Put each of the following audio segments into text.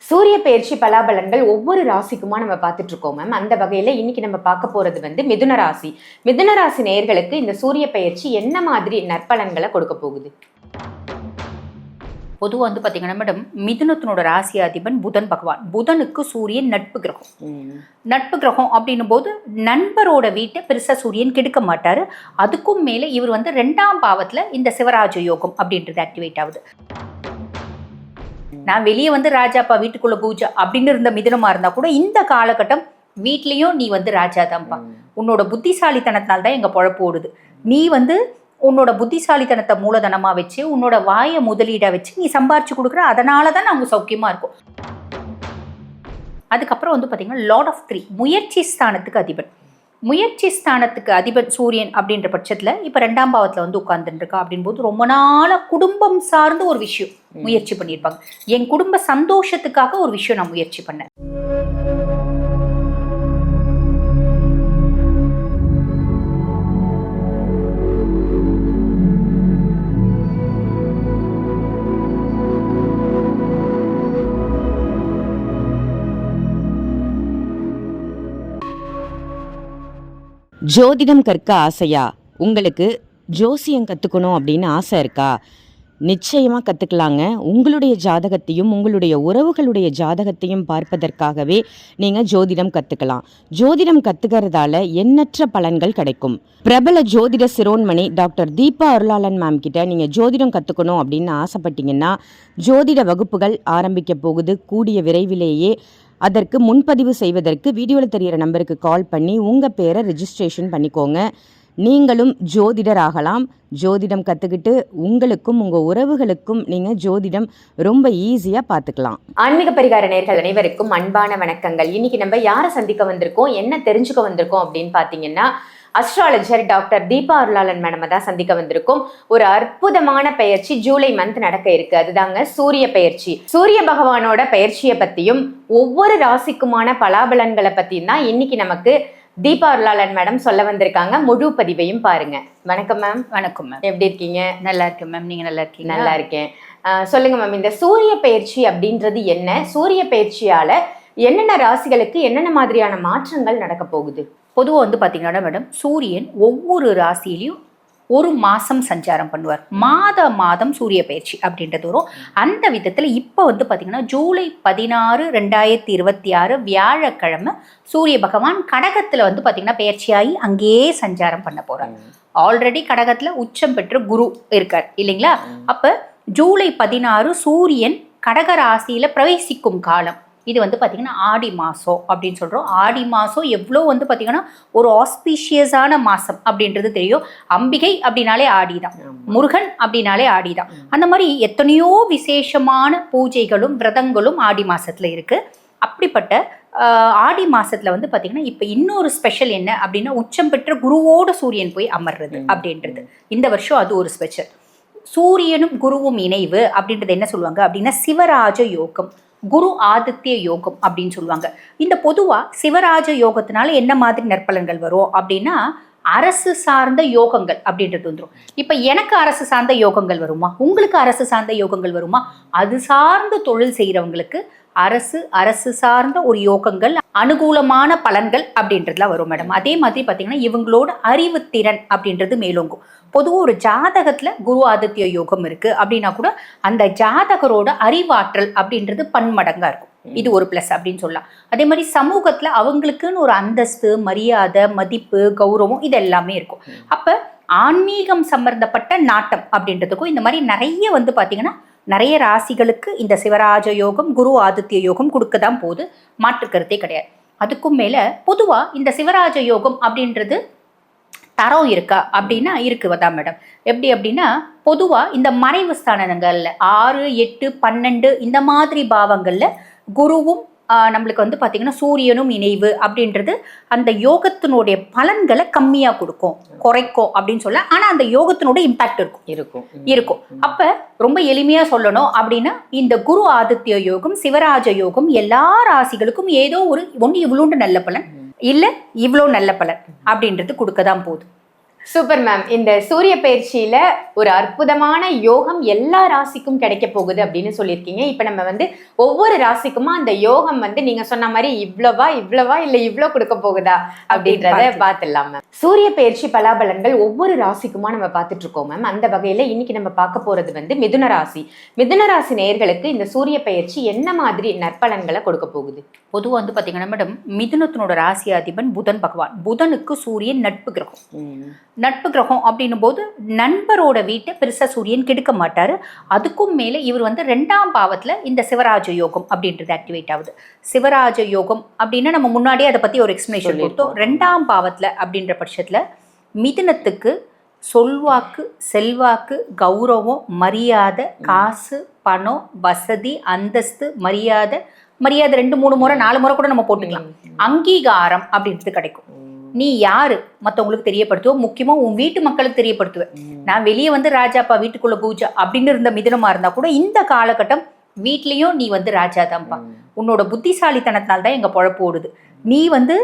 சூரிய பெயர்ச்சி பலாபலன்கள் ஒவ்வொரு ராசிக்குமா நம்ம பார்த்துட்டு இருக்கோம் மேம். அந்த வகையில இன்னைக்கு நம்ம பார்க்க போறது மிதுன ராசி. மிதுன ராசி நேயர்களுக்கு இந்த சூரிய பெயர்ச்சி என்ன மாதிரி நற்பலன்களை கொடுக்க போகுது? பொதுவாக பார்த்தீங்கன்னா மேடம், மிதுனத்தினோட ராசி அதிபன் புதன் பகவான். புதனுக்கு சூரியன் நட்பு கிரகம். நட்பு கிரகம் அப்படின்னும் போது நண்பரோட வீட்டை பெருசாக சூரியன் கெடுக்க மாட்டார். அதுக்கும் மேலே இவர் 2ஆம் பாவத்தில் இந்த சிவராஜ யோகம் அப்படின்றது ஆக்டிவேட் ஆகுது. நான் வெளியே ராஜாப்பா வீட்டுக்குள்ள பூஜா அப்படின்னு இருந்த மிதுனமா இருந்தா கூட இந்த காலகட்டம் வீட்லயும் நீ ராஜா தான்ப்பா. உன்னோட புத்திசாலித்தனத்தினால தான் எங்க பொழப்பு ஓடுது. நீ உன்னோட புத்திசாலித்தனத்தை மூலதனமா வச்சு உன்னோட வாயை முதலீடா வச்சு நீ சம்பாரிச்சு கொடுக்குற, அதனாலதான் நாங்க சௌக்கியமா இருக்கோம். அதுக்கப்புறம் பாத்தீங்கன்னா லார்ட் ஆஃப் 3 முயற்சி ஸ்தானத்துக்கு அதிபன். முயற்சி ஸ்தானத்துக்கு அதிபன் சூரியன் அப்படின்ற பட்சத்துல இப்ப 2ஆம் பாவத்துல உட்கார்ந்துட்டு இருக்கா அப்படின்போது ரொம்ப நாளா குடும்பம் சார்ந்த ஒரு விஷயம் முயற்சி பண்ணியிருப்பாங்க. என் குடும்ப சந்தோஷத்துக்காக ஒரு விஷயம் நான் முயற்சி பண்ணேன். ஜோதிடம் கற்க ஆசையா? உங்களுக்கு ஜோசியம் கற்றுக்கணும் அப்படின்னு ஆசை இருக்கா? நிச்சயமாக கற்றுக்கலாங்க. உங்களுடைய ஜாதகத்தையும் உங்களுடைய உறவுகளுடைய ஜாதகத்தையும் பார்ப்பதற்காகவே நீங்கள் ஜோதிடம் கற்றுக்கலாம். ஜோதிடம் கற்றுக்கிறதால எண்ணற்ற பலன்கள் கிடைக்கும். பிரபல ஜோதிட சிரோன்மணி டாக்டர் தீபா அருளாளன் மேம் கிட்ட நீங்கள் ஜோதிடம் கற்றுக்கணும் அப்படின்னு ஆசைப்பட்டீங்கன்னா ஜோதிட வகுப்புகள் ஆரம்பிக்க போகுது கூடிய விரைவிலேயே. அதற்கு முன்பதிவு செய்வதற்கு வீடியோவில் தெரிகிற நம்பருக்கு கால் பண்ணி உங்கள் பேரை ரெஜிஸ்ட்ரேஷன் பண்ணிக்கோங்க. நீங்களும் ஜோதிடர் ஆகலாம். ஜோதிடம் கற்றுக்கிட்டு உங்களுக்கும் உங்கள் உறவுகளுக்கும் நீங்கள் ஜோதிடம் ரொம்ப ஈஸியாக பார்த்துக்கலாம். ஆன்மீக பரிகார நேயர்கள் அனைவருக்கும் அன்பான வணக்கங்கள். இன்னைக்கு நம்ம யாரை சந்திக்க வந்திருக்கோம், என்ன தெரிஞ்சுக்க வந்திருக்கோம் அப்படின்னு பார்த்தீங்கன்னா, அஸ்ட்ராலஜர் டாக்டர் தீபா அருளாளன் மேடம் தான் சந்திக்க வந்திருக்கும். ஒரு அற்புதமான பெயர்ச்சி ஜூலை மந்த் நடக்க இருக்கு. அதுதாங்க சூரிய பெயர்ச்சி. சூரிய பகவானோட பெயர்ச்சியை பத்தியும் ஒவ்வொரு ராசிக்குமான பலாபலன்களை பத்தியும் தான் இன்னைக்கு நமக்கு தீபா அருளாளன் மேடம் சொல்ல வந்திருக்காங்க. முழு பதிவையும் பாருங்க. வணக்கம் மேம். வணக்கம் மேம். எப்படி இருக்கீங்க? நல்லா இருக்கேன் மேம். நீங்க நல்லா இருக்கீங்க? நல்லா இருக்கேன். சொல்லுங்க மேம், இந்த சூரிய பெயர்ச்சி அப்படின்றது என்ன? சூரிய பெயர்ச்சியால என்னென்ன ராசிகளுக்கு என்னென்ன மாதிரியான மாற்றங்கள் நடக்க போகுது? பொதுவாக பார்த்தீங்கன்னா மேடம், சூரியன் ஒவ்வொரு ராசியிலையும் ஒரு மாதம் சஞ்சாரம் பண்ணுவார். மாதம் சூரிய பயிற்சி அப்படின்றது வரும். அந்த விதத்தில் இப்போ பார்த்தீங்கன்னா ஜூலை 16, 2026 வியாழக்கிழமை சூரிய பகவான் கடகத்தில் பார்த்தீங்கன்னா பயிற்சியாகி அங்கேயே சஞ்சாரம் பண்ண போகிறார். ஆல்ரெடி கடகத்தில் உச்சம் பெற்ற குரு இருக்கார் இல்லைங்களா? அப்போ ஜூலை 16 சூரியன் கடக ராசியில் பிரவேசிக்கும் காலம். இது பார்த்தீங்கன்னா ஆடி மாதம் அப்படின்னு சொல்கிறோம். ஆடி மாதம் எவ்வளோ பார்த்தீங்கன்னா ஒரு ஆஸ்பீஷியஸான மாதம் அப்படின்றது தெரியும். அம்பிகை அப்படின்னாலே ஆடி தான், முருகன் அப்படின்னாலே ஆடி தான். அந்த மாதிரி எத்தனையோ விசேஷமான பூஜைகளும் விரதங்களும் ஆடி மாதத்தில் இருக்குது. அப்படிப்பட்ட ஆடி மாதத்தில் பார்த்தீங்கன்னா இப்போ இன்னொரு ஸ்பெஷல் என்ன அப்படின்னா, உச்சம் பெற்ற குருவோட சூரியன் போய் அமர்றது அப்படின்றது இந்த வருஷம் அது ஒரு ஸ்பெஷல். சூரியனும் குருவும் இணைவு அப்படின்றது என்ன சொல்லுவாங்க அப்படின்னா சிவராஜ யோகம், குரு ஆதித்ய யோகம் அப்படின்னு சொல்லுவாங்க. இந்த பொதுவா சிவராஜ யோகத்தினால என்ன மாதிரி நற்பலன்கள் வரும் அப்படின்னா, அரசு சார்ந்த யோகங்கள் அப்படின்றது வந்துடும். இப்ப எனக்கு அரசு சார்ந்த யோகங்கள் வருமா, உங்களுக்கு அரசு சார்ந்த யோகங்கள் வருமா? அது சார்ந்த தொழில் செய்யறவங்களுக்கு அரசு சார்ந்த ஒரு யோகங்கள், அனுகூலமான பலன்கள் அப்படின்றதுலாம் வரும் மேடம். அதே மாதிரி பார்த்தீங்கன்னா இவங்களோட அறிவுத்திறன் அப்படின்றது மேலோங்கும். பொதுவாக ஒரு ஜாதகத்துல குரு ஆதித்ய யோகம் இருக்கு அப்படின்னா கூட அந்த ஜாதகரோட அறிவாற்றல் அப்படின்றது பன்மடங்கா இருக்கும். இது ஒரு பிளஸ் அப்படின்னு சொல்லலாம். அதே மாதிரி சமூகத்துல அவங்களுக்குன்னு ஒரு அந்தஸ்து, மரியாதை, மதிப்பு, கௌரவம் இது எல்லாமே இருக்கும். அப்ப ஆன்மீகம் சம்பந்தப்பட்ட நாட்டம் அப்படின்றதுக்கும் இந்த மாதிரி நிறைய பார்த்தீங்கன்னா நிறைய ராசிகளுக்கு இந்த சிவராஜ யோகம், குரு ஆதித்ய யோகம் கொடுக்க தான் போகுது, மாற்றுக்கருத்தே கிடையாது. அதுக்கும் மேல பொதுவா இந்த சிவராஜ யோகம் அப்படின்றது தரம் இருக்கா அப்படின்னா இருக்குவதா மேடம். எப்படி அப்படின்னா பொதுவா இந்த மறைவு ஸ்தானங்கள்ல 6, 8, 12 இந்த மாதிரி பாவங்கள்ல குருவும் நம்மளுக்கு பார்த்தீங்கன்னா சூரியனும் இணைவு அப்படின்றது அந்த யோகத்தினுடைய பலன்களை கம்மியா கொடுக்கும், குறைக்கும் அப்படின்னு சொல்ல. ஆனா அந்த யோகத்தினுடைய இம்பாக்ட் இருக்கும். அப்ப ரொம்ப எளிமையா சொல்லணும் அப்படின்னா இந்த குரு ஆதித்ய யோகம், சிவராஜ யோகம் எல்லா ராசிகளுக்கும் ஏதோ ஒன்று இவ்வளோண்டு நல்ல பலன், இல்ல இவ்வளோ நல்ல பலன் அப்படின்றது கொடுக்க தான் போகுது. Super ma'am. இந்த சூரிய பயிற்சியில ஒரு அற்புதமான யோகம் எல்லா ராசிக்கும் கிடைக்க போகுது அப்படின்னு சொல்லியிருக்கீங்க. இப்ப நம்ம வந்து ஒவ்வொரு ராசிக்குமா அந்த யோகம் வந்து நீங்க சொன்ன மாதிரி இவ்வளவா இல்ல இவ்வளவு கொடுக்க போகுதா அப்படின்றத பாத்துடலாம் மேம். சூரிய பயிற்சி பலாபலன்கள் ஒவ்வொரு ராசிக்குமா நம்ம பார்த்துட்டு இருக்கோம் மேம். அந்த வகையில இன்னைக்கு நம்ம பார்க்க போறது வந்து மிதுன ராசி. மிதுன ராசி நேயர்களுக்கு இந்த சூரிய பயிற்சி என்ன மாதிரி நற்பலன்களை கொடுக்க போகுது? பொதுவாக வந்து பார்த்தீங்கன்னா மேடம், மிதுனத்தினோட ராசி அதிபன் புதன் பகவான். புதனுக்கு சூரியன் நட்பு கிரகம். நட்பு கிரகம் அப்படின்னும் போது நண்பரோட வீட்டை பெருசாக சூரியன் கெடுக்க மாட்டாரு. அதுக்கும் மேலே இவர் வந்து 2ஆம் பாவத்தில் இந்த சிவராஜ யோகம் அப்படின்றது ஆக்டிவேட் ஆகுது. சிவராஜ யோகம் அப்படின்னா நம்ம முன்னாடியே அதை பற்றி ஒரு எக்ஸ்பிளனேஷன் கொடுத்தோம். 2ஆம் பாவத்தில் அப்படின்ற பட்சத்தில் மிதுனத்துக்கு சொல்வாக்கு, செல்வாக்கு, கௌரவம், மரியாதை, காசு, பணம், வசதி, அந்தஸ்து, மரியாதை 2 3 முறை 4 முறை கூட நம்ம போட்டுக்கலாம். அங்கீகாரம் அப்படின்றது கிடைக்கும். நீ யாரு மற்றவங்களுக்கு தெரியப்படுத்துவோம். முக்கியமா உன் வீட்டு மக்களுக்கு தெரியப்படுத்துவேன். நான் வெளியே வந்து ராஜாப்பா வீட்டுக்குள்ள பூஜா அப்படின்னு இருந்த மிதுனமா இருந்தா கூட இந்த காலகட்டம் வீட்லயும் நீ வந்து ராஜாதான்ப்பா. உன்னோட புத்திசாலித்தனத்தினால்தான் எங்க பொழப்பு ஓடுது. நீ வந்து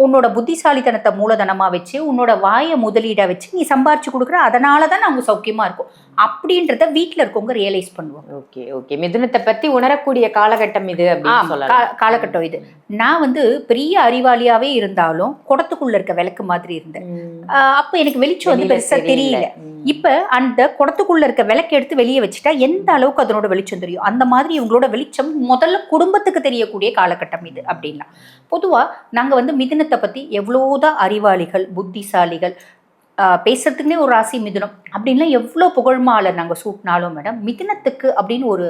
உன்னோட புத்திசாலித்தனத்தை மூலதனமா வச்சு உன்னோட வாயை முதலீடா வச்சு நீ சம்பாரிச்சு கொடுக்குற, அதனாலதான் நாங்க சௌக்கியமா இருக்கோம் அப்படின்றத வீட்டுல இருக்கவங்க ரியலைஸ் பண்ணுவோம். Okay okay. மிதுனத்தை பத்தி உணரக்கூடிய காலகட்டம் இது அப்படின்னு சொல்லலாம். காலகட்டம் இது. நான் வந்து பெரிய அறிவாளியாவே இருந்தாலும் குடத்துக்குள்ள இருக்க விளக்கு மாதிரி இருந்தேன். அப்ப எனக்கு வெளிச்சம் வந்து பெருசா தெரியல. இப்ப அந்த குடத்துக்குள்ள இருக்க விளக்கு எடுத்து வெளியே வச்சுட்டா எந்த அளவுக்கு அதனோட வெளிச்சம் தெரியும். அந்த மாதிரி இவங்களோட வெளிச்சம் முதல்ல குடும்பத்துக்கு தெரியக்கூடிய காலகட்டம் இது அப்படின்னா. பொதுவா நாங்க வந்து மிதுனத்தை பத்தி எவ்வளவுதான் அறிவாளிகள், புத்திசாலிகள், பேசுறதுக்குன்னே ஒரு ராசி மிதுனம் அப்படின்லாம் எவ்வளோ புகழ்மாலை நாங்கள் சூட்டினாலும் மேடம், மிதுனத்துக்கு அப்படின்னு ஒரு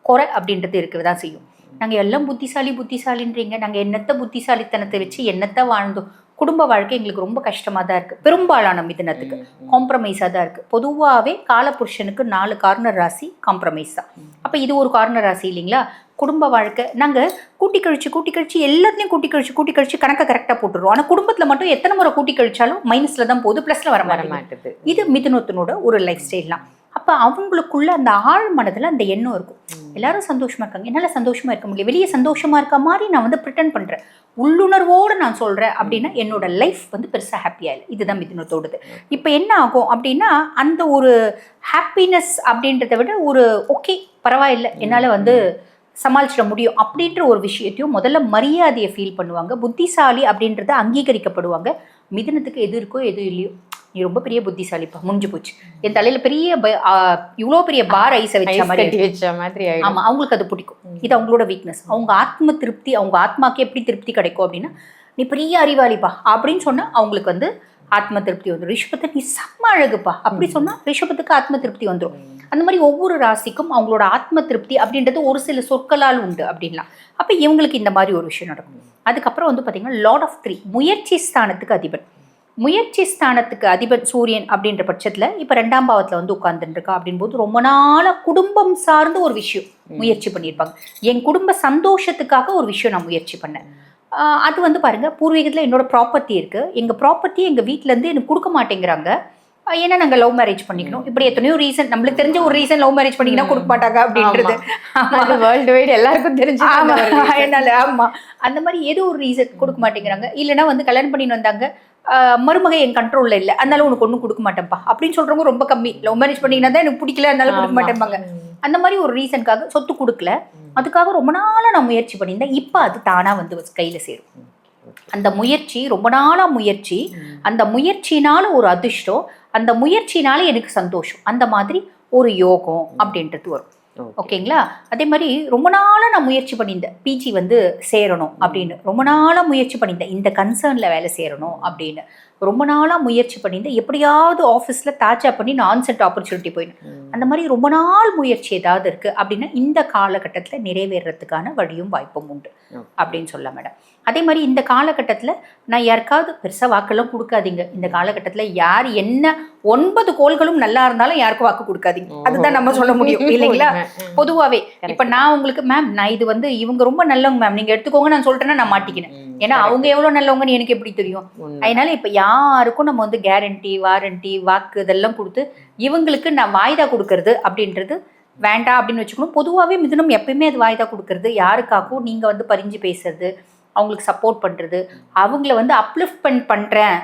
குறை அப்படின்றது இருக்கதான் செய்யும். நாங்கள் எல்லாம் புத்திசாலின்றீங்க, நாங்கள் என்னத்த புத்திசாலித்தனத்தை வச்சு என்னத்த வாழ்ந்தோம். குடும்ப வாழ்க்கை எங்களுக்கு ரொம்ப கஷ்டமாக தான் இருக்குது. பெரும்பாலான மிதுனத்துக்கு காம்ப்ரமைஸாக தான் இருக்குது. பொதுவாகவே காலபுருஷனுக்கு 4 கார்னர் ராசி காம்ப்ரமைஸ் தான். அப்போ இது ஒரு கார்னர் ராசி இல்லைங்களா? குடும்ப வாழ்க்கை நாங்கள் கூட்டி கழிச்சு எல்லாத்தையும் கூட்டி கழிச்சு கணக்கை கரெக்டாக போட்டுருவோம். ஆனால் குடும்பத்தில் மட்டும் எத்தனை முறை கூட்டி கழிச்சாலும் மைனஸில் தான் போகுது, ப்ளஸில் வர மாட்டேங்குது. இது மிதுனத்தினோட ஒரு லைஃப் ஸ்டைல் தான். அப்போ அவங்களுக்குள்ள அந்த ஆழ் மனதில் அந்த எண்ணம் இருக்கும். எல்லாரும் சந்தோஷமா இருக்காங்க, என்னால் சந்தோஷமா இருக்க முடியல, வெளியே சந்தோஷமா இருக்க மாதிரி நான் வந்து ப்ரிட்டன் பண்ணுறேன், உள்ளுணர்வோடு நான் சொல்கிறேன் அப்படின்னா என்னோட லைஃப் வந்து பெருசாக ஹாப்பியாக இல்லை. இதுதான் மிதுனத்தோடுது. இப்போ என்ன ஆகும் அப்படின்னா அந்த ஒரு ஹாப்பினஸ் அப்படின்றத விட ஒரு ஓகே பரவாயில்லை என்னால் வந்து சமாளிச்சிட முடியும் அப்படின்ற ஒரு விஷயத்தையும் முதல்ல மரியாதையை ஃபீல் பண்ணுவாங்க. புத்திசாலி அப்படின்றத அங்கீகரிக்கப்படுவாங்க. மிதுனத்துக்கு எது இருக்கோ எது இல்லையோ, நீ ரொம்ப பெரிய புத்திசாலிப்பா, முடிஞ்சு போச்சு, என் தலையில பெரிய இவ்வளோ பெரிய பார் ஐஸை வச்ச மாதிரி. ஆமா, அவங்களுக்கு அது பிடிக்கும். இது அவங்களோட வீக்னஸ். அவங்க ஆத்ம திருப்தி, அவங்க ஆத்மாக்கு எப்படி திருப்தி கிடைக்கும் அப்படின்னா, நீ பெரிய அறிவாளிப்பா அப்படின்னு சொன்னா அவங்களுக்கு வந்து ஆத்ம திருப்தி வந்துடும். ரிஷபத்தை நீ செம்ம அழகுப்பா அப்படி சொன்னா ரிஷபத்துக்கு ஆத்ம திருப்தி வந்துடும். அந்த மாதிரி ஒவ்வொரு ராசிக்கும் அவங்களோட ஆத்ம திருப்தி அப்படின்றது ஒரு சில சொற்களால் உண்டு அப்படின்லாம். அப்போ இவங்களுக்கு இந்த மாதிரி ஒரு விஷயம் நடக்கும். அதுக்கப்புறம் வந்து பார்த்தீங்கன்னா லார்ட் ஆஃப் 3 முயற்சி ஸ்தானத்துக்கு அதிபன். முயற்சி ஸ்தானத்துக்கு அதிபன் சூரியன் அப்படின்ற பட்சத்தில் இப்போ 2ஆம் பாவத்தில் வந்து உட்கார்ந்துருக்கா அப்படின் போது ரொம்ப நாளாக குடும்பம் சார்ந்த ஒரு விஷயம் முயற்சி பண்ணியிருப்பாங்க. என் குடும்ப சந்தோஷத்துக்காக ஒரு விஷயம் நான் முயற்சி பண்ணேன். அது வந்து பாருங்க, பூர்வீகத்தில் என்னோட ப்ராப்பர்ட்டி இருக்கு, எங்கள் ப்ராப்பர்ட்டியை எங்கள் வீட்டிலேருந்து எனக்கு கொடுக்க மாட்டேங்கிறாங்க. ஏன்னா நாங்கள் லவ் மேரேஜ் பண்ணிக்கணும், இப்படி எத்தனையோ ரீசன், நம்மளுக்கு தெரிஞ்ச ஒரு ரீசன் லவ் மேரேஜ் பண்ணிக்கினா கொடுக்க மாட்டாங்க அப்படின்றது வேர்ல்டு வைட் எல்லாருக்கும் தெரிஞ்சு. என்னால ஆமா, அந்த மாதிரி ஏதோ ஒரு ரீசன் கொடுக்க மாட்டேங்கிறாங்க. இல்லைன்னா வந்து கல்யாணம் பண்ணின்னு வந்தாங்க, மருமகை என் கண்ட்ரோல்ல இல்லை, அதனால உனக்கு ஒன்றும் கொடுக்க மாட்டேன்ப்பா அப்படின்னு சொல்றவங்க ரொம்ப கம்மி. லவ் மேரேஜ் பண்ணிங்கன்னா தான் எனக்கு பிடிக்கல அதனால கொடுக்க மாட்டேன்பாங்க. அந்த மாதிரி ஒரு ரீசனுக்காக சொத்து கொடுக்கல, அதுக்காக ரொம்ப நாளாக நான் முயற்சி பண்ணியிருந்தேன். இப்போ அது தானா வந்து கையில் சேரும். அந்த முயற்சி ரொம்ப நாளா முயற்சி, அந்த முயற்சினால ஒரு அதிர்ஷ்டம், அந்த முயற்சினால எனக்கு சந்தோஷம், அந்த மாதிரி ஒரு யோகம் அப்படின்றது வரும். ஓகேங்களா? அதே மாதிரி ரொம்ப நாளாக நான் முயற்சி பண்ணியிருந்தேன் பிஜி வந்து சேரணும் அப்படின்னு, ரொம்ப நாளாக முயற்சி பண்ணியிருந்தேன் இந்த கன்சர்னில் வேலை சேரணும் அப்படின்னு, ரொம்ப நாளாக முயற்சி பண்ணியிருந்தேன் எப்படியாவது ஆஃபீஸில் தாச்சா பண்ணி நான்சென்ட் ஆப்பர்ச்சுனிட்டி போயிடும். அந்த மாதிரி ரொம்ப நாள் முயற்சி ஏதாவது இருக்குது அப்படின்னா இந்த காலகட்டத்தில் நிறைவேறதுக்கான வழியும் வாய்ப்பும் உண்டு அப்படின்னு சொல்ல மேடம். அதே மாதிரி இந்த காலகட்டத்தில் நான் யாருக்காவது பெருசாக வாக்கெல்லாம் கொடுக்காதீங்க. இந்த காலகட்டத்தில் யார் என்ன 9 கோள்களும் நல்லா இருந்தாலும் யாருக்கும் வாக்கு கொடுக்காதீங்க, அதுதான் நம்ம சொல்ல முடியும் இல்லைங்களா? பொதுவாகவே இப்போ நான் உங்களுக்கு மேம் நான் இது வந்து இவங்க ரொம்ப நல்லவங்க மேம் நீங்கள் எடுத்துக்கோங்க நான் சொல்லிட்டேன்னா நான் மாட்டிக்கினேன். ஏன்னா அவங்க எவ்வளோ நல்லவங்கன்னு எனக்கு எப்படி தெரியும்? அதனால இப்போ யாருக்கும் நம்ம வந்து கேரண்டி வாரண்டி வாக்கு இதெல்லாம் கொடுத்து இவங்களுக்கு நான் வாய்தா கொடுக்கறது அப்படின்றது வேண்டாம் அப்படின்னு வச்சுக்கணும். பொதுவாகவே மிதுனம் எப்பயுமே அது வாய்தா கொடுக்கறது யாருக்காகவும் நீங்கள் வந்து பறிஞ்சு பேசுறது, அவங்களுக்கு சப்போர்ட் பண்ணுறது, அவங்கள வந்து அப்லிஃப்ட்மெண்ட் பண்ணுறேன்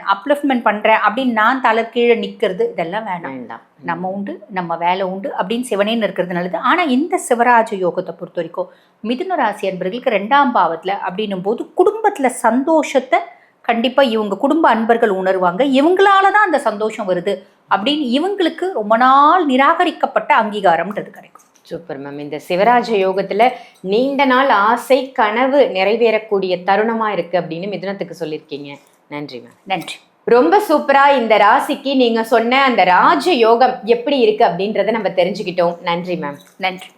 அப்படின்னு நான் தலை கீழே நிற்கிறது, இதெல்லாம் வேணாம். நம்ம உண்டு, நம்ம வேலை உண்டு அப்படின்னு சிவனேன்னு இருக்கிறது நல்லது. ஆனால் இந்த சிவராஜ யோகத்தை பொறுத்த வரைக்கும் மிதுன ராசி அன்பர்களுக்கு 2ஆம் பாவத்தில் அப்படின்னும் போது குடும்பத்தில் சந்தோஷத்தை கண்டிப்பாக இவங்க குடும்ப அன்பர்கள் உணர்வாங்க. இவங்களால தான் அந்த சந்தோஷம் வருது அப்படின்னு இவங்களுக்கு ரொம்ப நாள் நிராகரிக்கப்பட்ட அங்கீகாரம்ன்றது கிடைக்கும். Super ma'am. இந்த சிவராஜ யோகத்துல நீண்ட நாள் ஆசை கனவு நிறைவேறக்கூடிய தருணமா இருக்கு அப்படின்னு மிதுனத்துக்கு சொல்லியிருக்கீங்க. நன்றி மேம். நன்றி. ரொம்ப சூப்பரா இந்த ராசிக்கு நீங்க சொன்ன அந்த ராஜ யோகம் எப்படி இருக்கு அப்படின்றத நம்ம தெரிஞ்சுக்கிட்டோம். நன்றி மேம். நன்றி.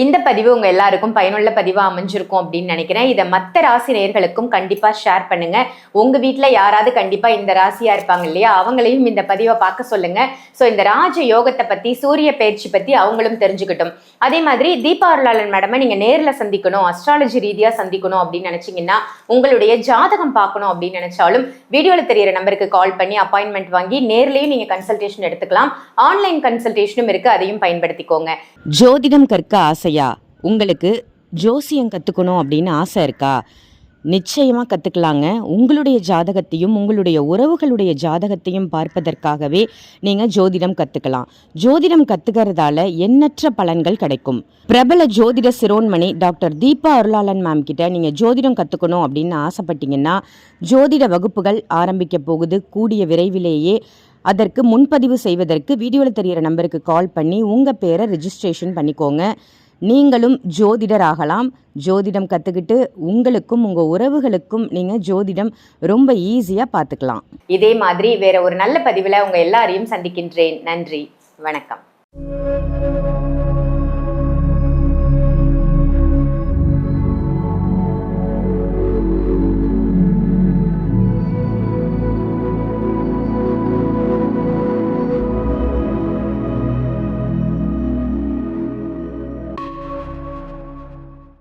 இந்த பதிவு உங்க எல்லாருக்கும் பயனுள்ள பதிவா அமைஞ்சிருக்கும் அப்படின்னு நினைக்கிறேன். இதை மற்ற ராசி நேயர்களுக்கும் கண்டிப்பா ஷேர் பண்ணுங்க. உங்க வீட்டுல யாராவது கண்டிப்பா இந்த ராசியா இருப்பாங்க இல்லையா, அவங்களையும் இந்த பதிவை பார்க்க சொல்லுங்க. ஸோ இந்த ராஜ யோகத்தை பத்தி, சூரிய பயிற்சி பத்தி அவங்களும் தெரிஞ்சுக்கிட்டோம். அதே மாதிரி தீபா அருளாளன் மேடமை நீங்க நேர்ல சந்திக்கணும், அஸ்ட்ராலஜி ரீதியா சந்திக்கணும் அப்படின்னு நினைச்சீங்கன்னா, உங்களுடைய ஜாதகம் பார்க்கணும் அப்படின்னு நினைச்சாலும் வீடியோல தெரியற நம்பருக்கு கால் பண்ணி அப்பாயின்மெண்ட் வாங்கி நேர்லயும் நீங்க கன்சல்டேஷன் எடுத்துக்கலாம். ஆன்லைன் கன்சல்டேஷனும் இருக்கு, அதையும் பயன்படுத்திக்கோங்க. ஜோதிடம் கற்க ஆசையா? உங்களுக்கு ஜோசியம் கற்றுக்கணும் அப்படின்னு ஆசை இருக்கா? நிச்சயமாக கற்றுக்கலாங்க. உங்களுடைய ஜாதகத்தையும் உங்களுடைய உறவுகளுடைய ஜாதகத்தையும் பார்ப்பதற்காகவே நீங்கள் ஜோதிடம் கற்றுக்கலாம். ஜோதிடம் கற்றுக்கிறதால எண்ணற்ற பலன்கள் கிடைக்கும். பிரபல ஜோதிட சிரோன்மணி டாக்டர் தீபா அருளாளன் மேம் கிட்ட நீங்கள் ஜோதிடம் கற்றுக்கணும் அப்படின்னு ஆசைப்பட்டீங்கன்னா, ஜோதிட வகுப்புகள் ஆரம்பிக்க போகுது கூடிய விரைவிலேயே. அதற்கு முன்பதிவு செய்வதற்கு வீடியோவில் தெரிகிற நம்பருக்கு கால் பண்ணி உங்கள் பேரை ரெஜிஸ்ட்ரேஷன் பண்ணிக்கோங்க. நீங்களும் ஜோதிடர் ஆகலாம். ஜோதிடம் கற்றுக்கிட்டு உங்களுக்கும் உங்கள் உறவுகளுக்கும் நீங்கள் ஜோதிடம் ரொம்ப ஈஸியாக பார்த்துக்கலாம். இதே மாதிரி வேற ஒரு நல்ல பதிவில் உங்கள் எல்லாரையும் சந்திக்கின்றேன். நன்றி, வணக்கம்.